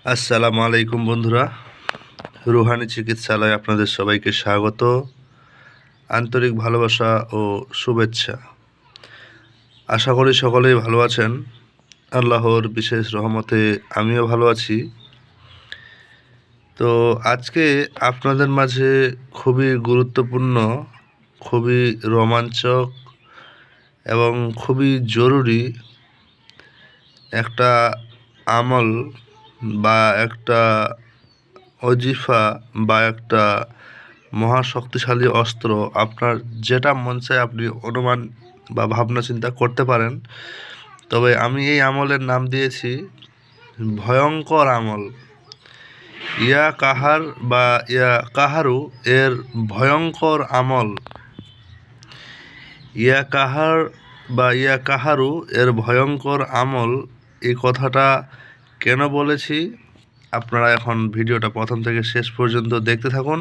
আসসালামু আলাইকুম বন্ধুরা, রুহানি চিকিৎসালয়ে আপনাদের সবাইকে স্বাগত, আন্তরিক ভালোবাসা ও শুভেচ্ছা। আশা করি সকলেই ভালো আছেন। আল্লাহর বিশেষ রহমতে আমিও ভালো আছি। তো আজকে আপনাদের মাঝে খুবই গুরুত্বপূর্ণ, খুবই রোমাঞ্চক এবং খুবই জরুরি একটা আমল বা একটা অজিফা বা একটা মহাশক্তিশালী অস্ত্র, আপনার যেটা মন চায় আপনি অনুমান বা ভাবনা চিন্তা করতে পারেন। তবে আমি এই আমলের নাম দিয়েছি ভয়ঙ্কর আমল। ইয়া কাহার বা ইয়া কাহারু এর ভয়ঙ্কর আমল। ইয়া কাহার বা ইয়া কাহারু এর ভয়ঙ্কর আমল, এই কথাটা কেন বলেছি আপনারা এখন ভিডিওটা প্রথম থেকে শেষ পর্যন্ত দেখতে থাকুন,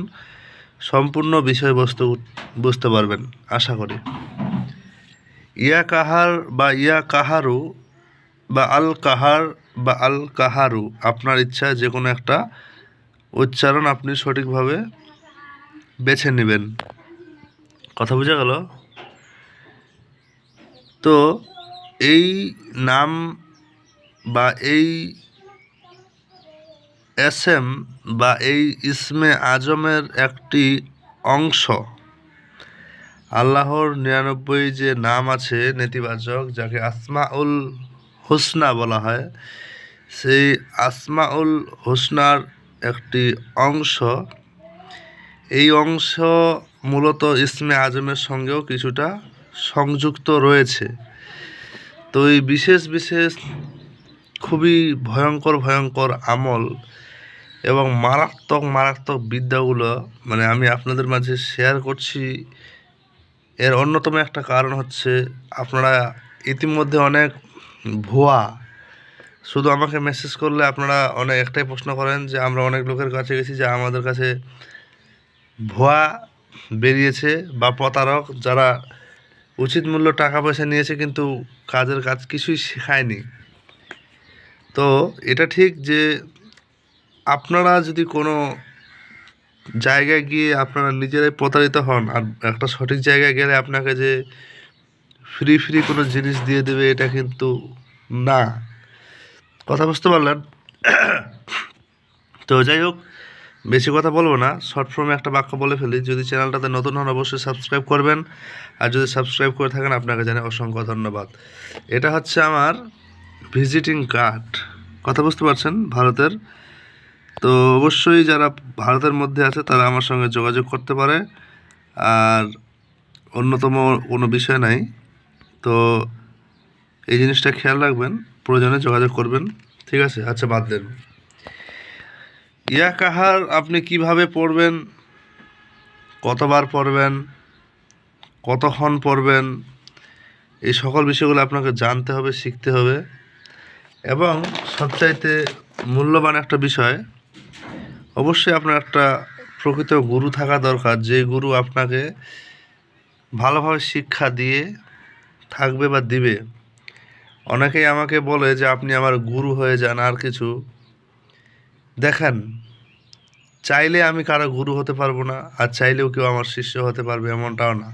সম্পূর্ণ বিষয়বস্তু বুঝতে পারবেন আশা করি। ইয়া কাহার বা ইয়া কাহারু বা আল কাহার বা আল কাহারু, আপনার ইচ্ছা যে কোনো একটা উচ্চারণ আপনি সঠিকভাবে বেছে নেবেন। কথা বোঝা গেল? তো এই নাম বা এই এসএম বা এই ইসমে আজমের একটি অংশ। আল্লাহর ৯৯ যে নাম আছে নেতিবাচক, যাকে আসমাউল হুসনা বলা হয়, সেই আসমাউল হুসনার একটি অংশ। এই অংশ মূলত ইসমে আজমের সঙ্গেও কিছুটা সংযুক্ত রয়েছে। তো এই বিশেষ বিশেষ খুবই ভয়ঙ্কর ভয়ঙ্কর আমল এবং মারাত্মক মারাত্মক বিদ্যাগুলো আমি আপনাদের মাঝে শেয়ার করছি। এর অন্যতম একটা কারণ হচ্ছে, আপনারা ইতিমধ্যে অনেক ভুয়া, শুধু আমাকে মেসেজ করলে আপনারা অনেক একটাই প্রশ্ন করেন যে আমরা অনেক লোকের কাছে গেছি যে আমাদের কাছে ভুয়া বেরিয়েছে বা প্রতারক, যারা উচিত মূল্য টাকা পয়সা নিয়েছে কিন্তু কাজের কাজ কিছুই শেখায়নি। তো এটা ঠিক যে আপনারা যদি কোনো জায়গায় গিয়ে আপনারা নিজেরাই প্রতারিত হন, আর একটা সঠিক জায়গায় গেলে আপনাকে যে ফ্রি ফ্রি কোনো জিনিস দিয়ে দেবে, এটা কিন্তু না। কথা বুঝতে পারলেন? তো যাই হোক, বেশি কথা বলবো না, শর্ট ফর্মে একটা বাক্য বলে ফেলি। যদি চ্যানেলটাতে নতুন হন অবশ্যই সাবস্ক্রাইব করবেন, আর যদি সাবস্ক্রাইব করে থাকেন আপনাকে জানাই অসংখ্য ধন্যবাদ। এটা হচ্ছে আমার ভিজিটিং কার্ড। কথা বুঝতে পারছেন? ভারতের। তো অবশ্যই যারা ভারতের মধ্যে আছে তারা আমার সঙ্গে যোগাযোগ করতে পারে, আর অন্যতম কোনো বিষয় নাই। তো এই জিনিসটা খেয়াল রাখবেন, প্রয়োজনে যোগাযোগ করবেন, ঠিক আছে? আচ্ছা, বাদ দেন। ইয়া কাহার আপনি কিভাবে পড়বেন, কতবার পড়বেন, কতক্ষণ পড়বেন, এই সকল বিষয়গুলো আপনাকে জানতে হবে, শিখতে হবে। এবং সবচাইতে মূল্যবান একটা বিষয়, অবশ্যই আপনার একটা প্রকৃত গুরু থাকা দরকার, যে গুরু আপনাকে ভালোভাবে শিক্ষা দিয়ে থাকবে বা দিবে। অনেকেই আমাকে বলে যে আপনি আমার গুরু হয়ে যান আর কিছু। দেখেন, চাইলে আমি কারো গুরু হতে পারবো না, আর চাইলেও কেউ আমার শিষ্য হতে পারবে এমনটাও না।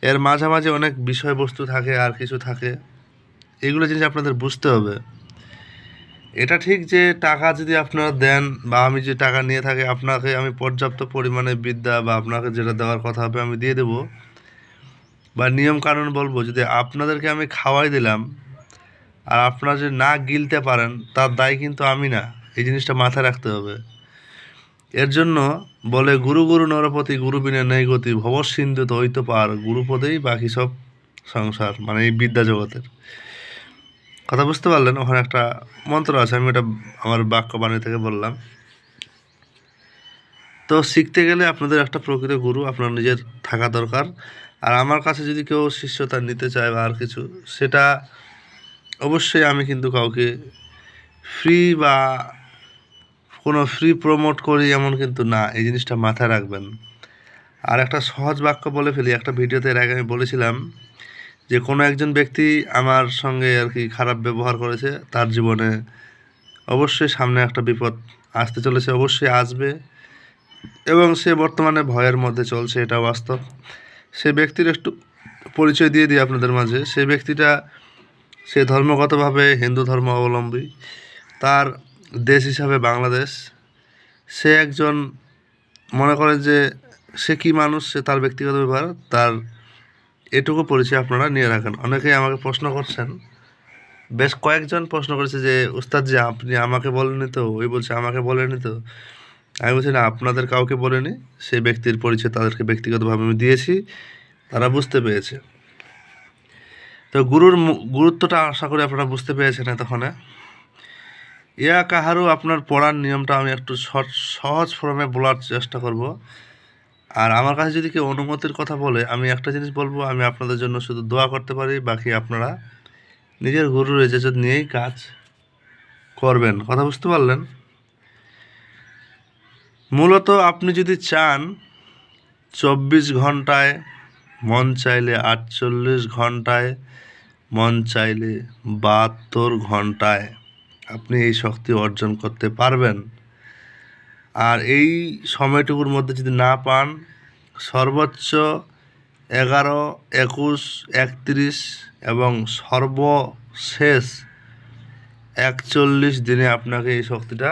এর মাঝামাঝি অনেক বিষয়বস্তু থাকে আর কিছু থাকে, এগুলো জিনিস আপনাদের বুঝতে হবে। এটা ঠিক যে টাকা যদি আপনারা দেন বা আমি যে টাকা নিয়ে থাকি, আপনাকে আমি পর্যাপ্ত পরিমাণে বিদ্যা বা আপনাকে যেটা দেওয়ার কথা হবে আমি দিয়ে দেবো, বা নিয়ম কানুন বলবো। যদি আপনাদেরকে আমি খাওয়াই দিলাম আর আপনারা যদি না গিলতে পারেন, তার দায় কিন্তু আমি না। এই জিনিসটা মাথায় রাখতে হবে। এর জন্য বলে গুরু গুরু নরপতি, গুরু বিনে নেই গতি, ভব সিন্ধু দৈত পার, গুরুপদেই বাকি সব সংসার, এই বিদ্যা জগতের কথা বুঝতে পারলেন? ওখানে একটা মন্ত্র আছে, আমি এটা আমার বাক্য বাণী থেকে বললাম। তো শিখতে গেলে আপনাদের একটা প্রকৃত গুরু আপনার নিজের থাকা দরকার। আর আমার কাছে যদি কেউ শিষ্যতা নিতে চায় বা আর কিছু, সেটা অবশ্যই আমি কিন্তু কাউকে ফ্রি বা কোনো ফ্রি প্রমোট করি এমন কিন্তু না, এই জিনিসটা মাথায় রাখবেন। আর একটা সহজ বাক্য বলে ফেলি, একটা ভিডিওতে এর আগে আমি বলেছিলাম যে কোনো একজন ব্যক্তি আমার সঙ্গে খারাপ ব্যবহার করেছে তার জীবনে, অবশ্যই সামনে একটা বিপদ আসতে চলেছে, অবশ্যই আসবে, এবং সে বর্তমানে ভয়ের মধ্যে চলছে, এটা বাস্তব। সে ব্যক্তির একটু পরিচয় দিয়ে দিই আপনাদের মাঝে। সে ব্যক্তিটা, সে ধর্মগতভাবে হিন্দু ধর্ম অবলম্বী, তার দেশ হিসাবে বাংলাদেশ। সে একজন, মনে করেন যে সে কী মানুষ, সে তার ব্যক্তিগত ব্যাপার, তার এটুকু পরিচয় আপনারা নিয়ে রাখেন। অনেকেই আমাকে প্রশ্ন করছেন, বেশ কয়েকজন প্রশ্ন করেছে যে উস্তাদ যে আপনি আমাকে বলেননি তো, ওই বলছে আমাকে বলেনি তো। আমি বলছি না, আপনাদের কাউকে বলিনি, সেই ব্যক্তির পরিচয় তাদেরকে ব্যক্তিগতভাবে আমি দিয়েছি, তারা বুঝতে পেরেছে। তো গুরুর গুরুত্বটা আশা করি আপনারা বুঝতে পেরেছেন এতক্ষণে। ইয়া কাহারও আপনার পড়ার নিয়মটা আমি একটু সহজ ফর্মে বলার চেষ্টা করব। আর আমার কাছে যদি কেউ অনুমতির কথা বলে, আমি একটা জিনিস বলবো, আমি আপনাদের জন্য শুধু দোয়া করতে পারি, বাকি আপনারা নিজের গুরুর ইজাজত নিয়েই কাজ করবেন। কথা বুঝতে পারলেন? মূলত আপনি যদি চান 24 ঘন্টায়, মন চাইলে 48 ঘন্টায়, মন চাইলে 72 ঘন্টায় আপনি এই শক্তি অর্জন করতে পারবেন। আর এই সময়টুকুর মধ্যে যদি না পান, সর্বোচ্চ 11, 21, 31 এবং সর্বশেষ 41 দিনে আপনাকে এই শক্তিটা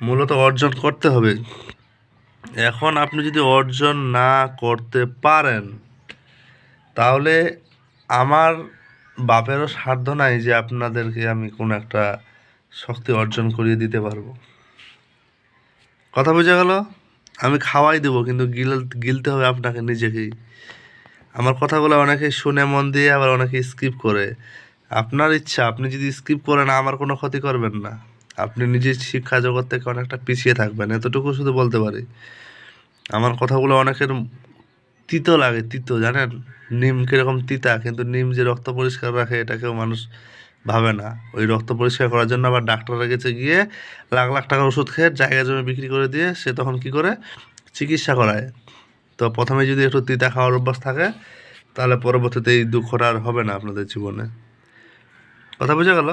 মূলত অর্জন করতে হবে। এখন আপনি যদি অর্জন না করতে পারেন, তাহলে আমার বাপেরও সাধ্য নাই যে আপনাদেরকে আমি কোনো একটা শক্তি অর্জন করিয়ে দিতে পারবো। কথা বোঝা গেল? আমি খাওয়াই দেবো, কিন্তু গিলতে হবে আপনাকে নিজেকেই। আমার কথাগুলো অনেকেই শুনে মন দিয়ে, আবার অনেকে স্কিপ করে। আপনার ইচ্ছা, আপনি যদি স্কিপ করেন আমার কোনো ক্ষতি করবেন না, আপনি নিজের শিক্ষা জগৎ থেকে অনেকটা পিছিয়ে থাকবেন, এতটুকু শুধু বলতে পারি। আমার কথাগুলো অনেকের তিতো লাগে, তিতো, জানেন? নিম কীরকম তিতা, কিন্তু নিম যে রক্ত পরিষ্কার রাখে এটা কেউ মানুষ ভাবে না। ওই রক্ত পরিষ্কার করার জন্য আবার ডাক্তারের কাছে গিয়ে লাখ লাখ টাকার ওষুধ খেয়ে জায়গা জমি বিক্রি করে দিয়ে সে তখন কী করে চিকিৎসা করায়। তো প্রথমে যদি একটু তিতা খাওয়ার অভ্যাস থাকে, তাহলে পরবর্তীতে এই দুঃখটা আর হবে না আপনাদের জীবনে। কথা বোঝা গেল?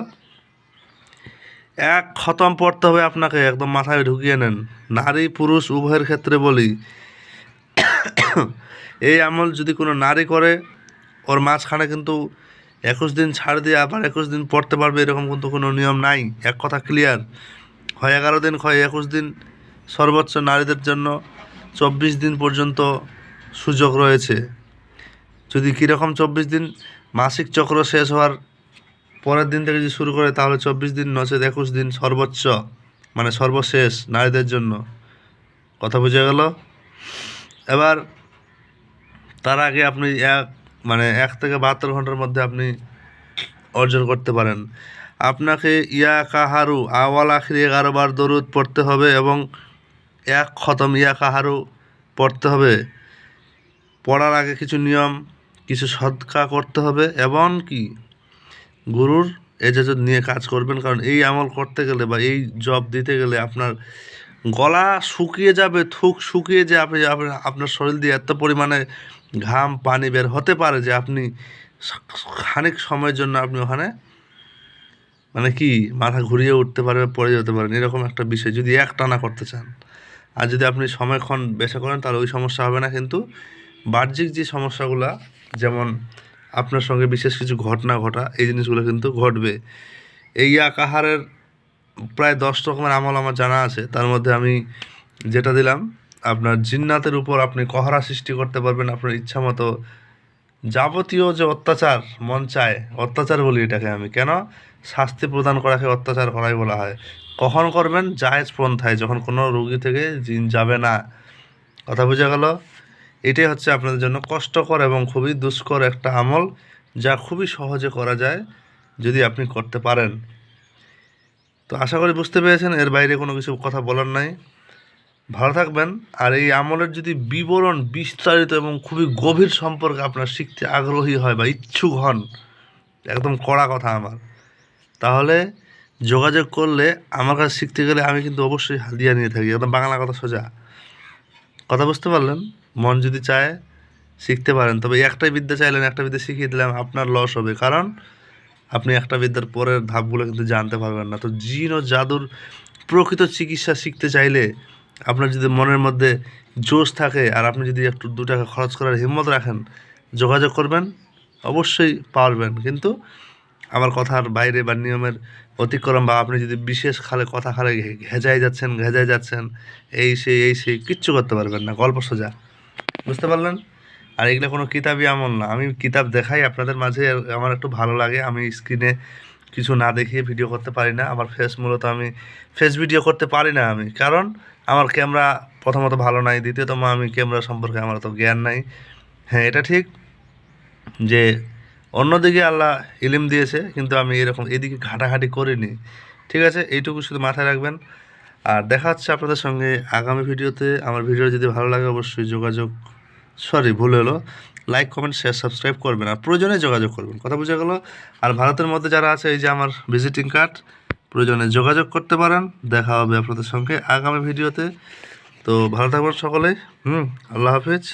এক খতম পড়তে হবে আপনাকে, একদম মাথায় ঢুকিয়ে নেন। নারী পুরুষ উভয়ের ক্ষেত্রে বলি, এই আমল যদি কোনো নারী করে, ওর মাঝখানে কিন্তু 21 দিন ছাড় দিয়ে আবার 21 দিন পড়তে পারবে এরকম কিন্তু কোনো নিয়ম নাই। এক কথা ক্লিয়ার, হয় 11 দিন, হয় 21 দিন। সর্বোচ্চ নারীদের জন্য 24 দিন পর্যন্ত সুযোগ রয়েছে। যদি কীরকম 24 দিন, মাসিক চক্র শেষ হওয়ার পরের দিন থেকে যদি শুরু করে, তাহলে 24 দিন, নচেত 21 দিন সর্বোচ্চ, মানে সর্বশেষ নারীদের জন্য। কথা বোঝা গেল? এবার তার আগে আপনি 1 থেকে 72 ঘন্টার মধ্যে আপনি অর্জন করতে পারেন। আপনাকে ইয়া কাহারু আওয়াল আখির 11 বার দরুদ পড়তে হবে এবং 1 খতম ইয়া কাহারু পড়তে হবে। পড়ার আগে কিছু নিয়ম, কিছু সদকা করতে হবে, এবং কি গুরুর এজাজত নিয়ে কাজ করবেন। কারণ এই আমল করতে গেলে বা এই জব দিতে গেলে আপনার গলা শুকিয়ে যাবে, থুক শুকিয়ে যে আপনার শরীর দিয়ে এত পরিমাণে ঘাম পানি বের হতে পারে যে আপনি খানিক সময়ের জন্য আপনি ওখানে মানে কি মাথা ঘুরিয়ে উঠতে পারবে, পড়ে যেতে পারেন, এরকম একটা বিষয় যদি একটানা করতে চান। আর যদি আপনি সময়ক্ষণ বেছে করেন, তাহলে ওই সমস্যা হবে না। কিন্তু বাহ্যিক যে সমস্যাগুলো, যেমন আপনার সঙ্গে বিশেষ কিছু ঘটনা ঘটা, এই জিনিসগুলো কিন্তু ঘটবে। এই আকাহারের প্রায় 10 রকমের আমল আমার জানা আছে। তার মধ্যে আমি যেটা দিলাম, আপনার জিন্নাতের উপর আপনি কহরা সৃষ্টি করতে পারবেন আপনার ইচ্ছা মতো। যাবতীয় যে অত্যাচার মন চায়, অত্যাচার বলি এটাকে আমি, কেন শাস্তি প্রদান করাকে অত্যাচার করাই বলা হয়। কখন করবেন? জায়েজ পন্থায়, যখন কোনো রুগী থেকে জিন যাবে না। কথা বোঝা গেল? এটাই হচ্ছে আপনাদের জন্য কষ্টকর এবং খুবই দুষ্কর একটা আমল, যা খুবই সহজে করা যায় যদি আপনি করতে পারেন। তো আশা করি বুঝতে পেরেছেন, এর বাইরে কোনো কিছু কথা বলার নাই। ভালো থাকবেন। আর এই আমলের যদি বিবরণ বিস্তারিত এবং খুবই গভীর সম্পর্কে আপনার শিখতে আগ্রহী হয় বা ইচ্ছুক হন, একদম কড়া কথা আমার, তাহলে যোগাযোগ করলে আমার কাছে শিখতে গেলে আমি কিন্তু অবশ্যই হাদিয়া নিয়ে থাকি, একদম বাংলা কথা সোজা। কথা বুঝতে পারলেন? মন যদি চায় শিখতে পারেন, তবে একটাই বিদ্যা চাইলেন, একটা বিদ্যা শিখিয়ে দিলাম, আপনার লস হবে। কারণ আপনি একটা বিদ্যার পরের ধাপগুলো কিন্তু জানতে পারবেন না। তো জিন ও জাদুর প্রকৃত চিকিৎসা শিখতে চাইলে আপনার যদি মনের মধ্যে জোশ থাকে আর আপনি যদি একটু 2 টাকা খরচ করার হিম্মত রাখেন, যোগাযোগ করবেন, অবশ্যই পারবেন। কিন্তু আমার কথার বাইরে বা নিয়মের অতিক্রম বা আপনি যদি বিশেষ কথা খালে ঘেঁজাই যাচ্ছেন, এই সেই কিচ্ছু করতে পারবেন না। গল্প সোজা। বুঝতে পারলেন? আর এগুলো কোনো কিতাবই আমল না। আমি কিতাব দেখাই আপনাদের মাঝে, আমার একটু ভালো লাগে। আমি স্ক্রিনে কিছু না দেখিয়ে ভিডিও করতে পারি না। আমার মূলত আমি ফেস ভিডিও করতে পারি না আমি। কারণ আমার ক্যামেরা প্রথমত ভালো নাই, দ্বিতীয়তম আমি ক্যামেরা সম্পর্কে আমার অত জ্ঞান নাই। হ্যাঁ, এটা ঠিক যে অন্যদিকে আল্লাহ ইলম দিয়েছে, কিন্তু আমি এরকম এদিকে ঘাটাঘাটি করিনি। ঠিক আছে? এইটুকু শুধু মাথায় রাখবেন। আর দেখা হচ্ছে আপনাদের সঙ্গে আগামী ভিডিওতে। আমার ভিডিও যদি ভালো লাগে অবশ্যই ভুল হলো, লাইক, কমেন্ট, শেয়ার, সাবস্ক্রাইব করবেন। আর প্রয়োজনে যোগাযোগ করবেন। কথা বোঝা গেল? আর ভারতের মধ্যে যারা আছে, এই যে আমার ভিজিটিং কার্ড, প্রয়োজনে যোগাযোগ করতে পারেন। দেখা হবে আপনাদের সঙ্গে আগামী ভিডিওতে। তো ভালো থাকবেন সকলেই। আল্লাহ হাফিজ।